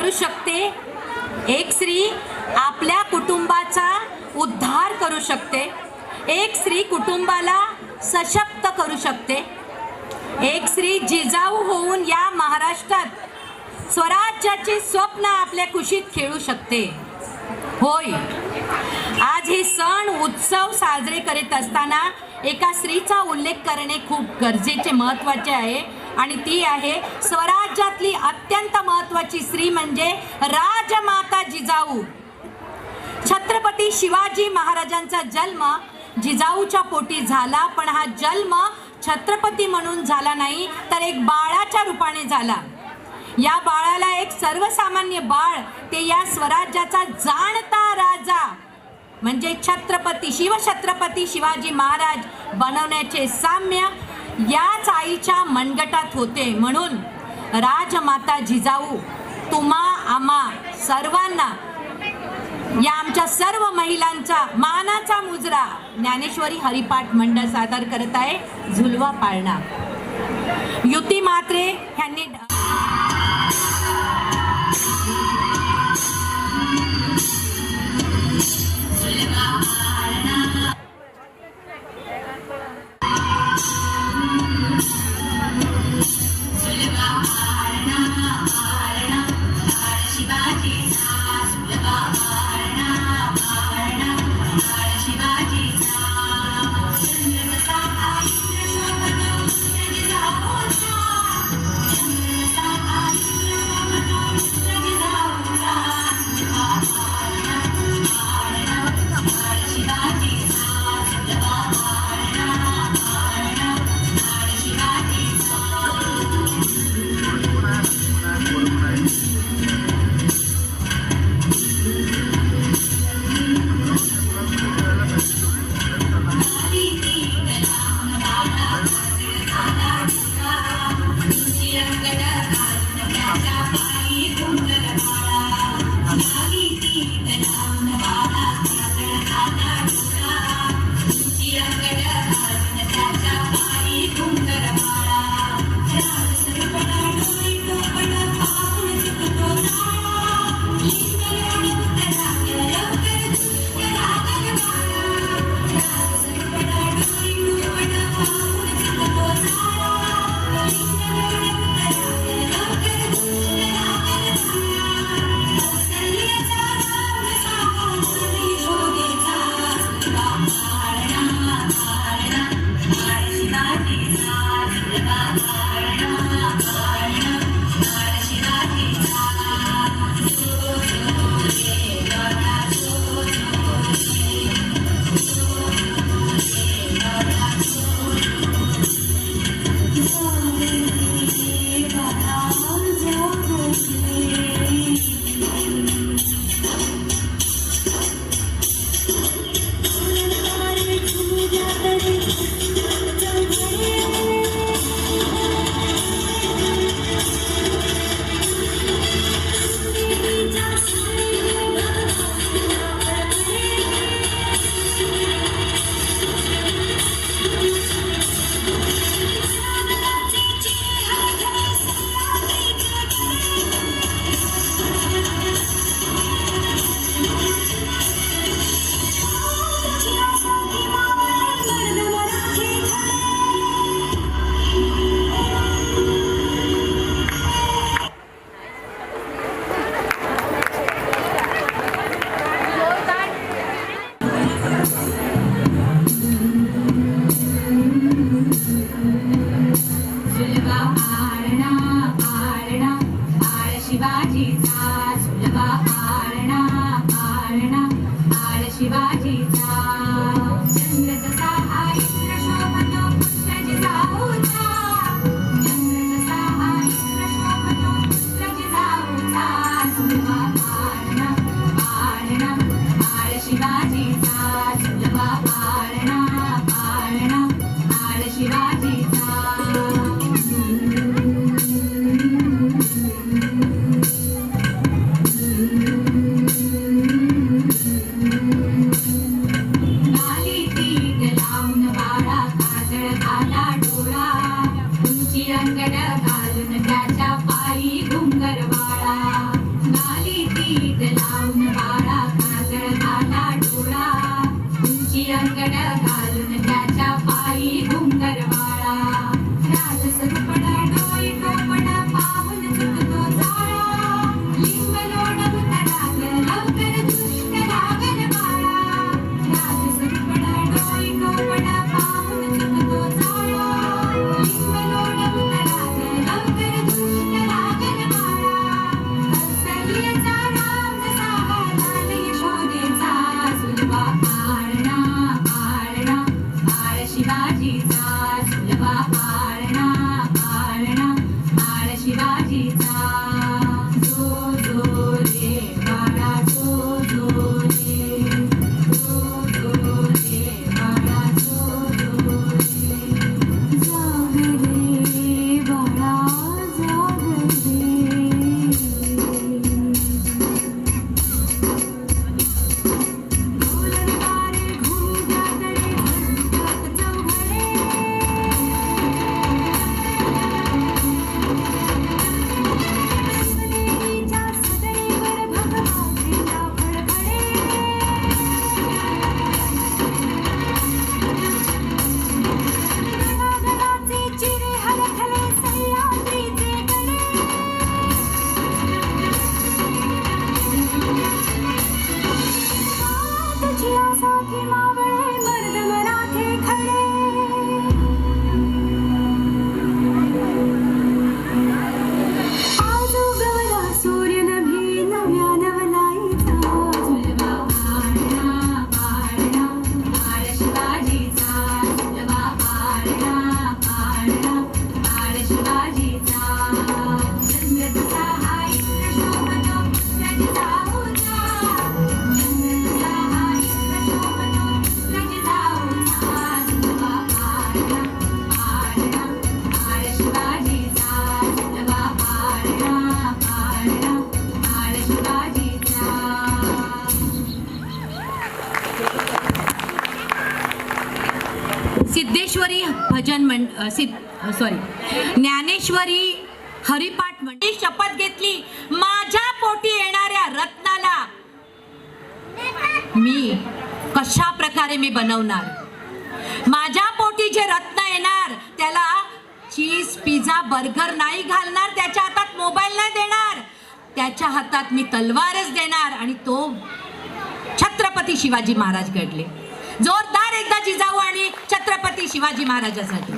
करू शकते, एक स्त्री आपल्या कुटुंबाचा उद्धार करू शकते, एक स्त्री कुटुंबाला सशक्त करू शकते, एक स्त्री जिजाऊ होऊन या महाराष्ट्रात स्वराज्याचे स्वप्न आपल्या कुशीत खेळू शकते. होय, आज हे सण उत्सव साजरे करीत असताना एका स्त्रीचा उल्लेख करणे खूप गरजेचे महत्त्वाचे आहे आणि ती आहे स्वराज्यातली अत्यंत महत्त्वाची स्त्री म्हणजे राजमाता जिजाऊ. छत्रपती शिवाजी महाराजांचा जन्म जिजाऊच्या पोटी झाला, पण हा जन्म छत्रपती म्हणून झाला नाही तर एक बाळाच्या रूपाने झाला. या बाळाला एक सर्वसामान्य बाळ, ते या स्वराज्याचा जाणता राजा म्हणजे छत्रपती शिवछत्रपती शिवाजी महाराज बनवण्याचे साम्य याच आईच्या मनगटात होते. म्हणून राजमाता जिजाऊ तुम्हा आम्हा सर्वांना, या आमच्या सर्व महिलांचा मानाचा मुजरा ज्ञानेश्वरी हरिपाठ मंडळ सादर करत आहे. झुलवा पाळणा. युती म्हात्रे यांनी ज्ञानेश्वरी हरिपाठ मंडळी शपथ घेतली, माझ्या पोटी येणाऱ्या रत्नाला मी कशा प्रकारे मी बनवणार, माझ्या पोटी जे रत्न येणार त्याला चीज पिझ्झा बर्गर नाही घालणार, त्याच्या हातात मोबाईल नाही देणार, त्याच्या हातात मी तलवारच देणार आणि तो छत्रपती शिवाजी महाराज घडले. जोरदार एकदा जिजाऊ आणि छत्रपती शिवाजी महाराजांसाठी.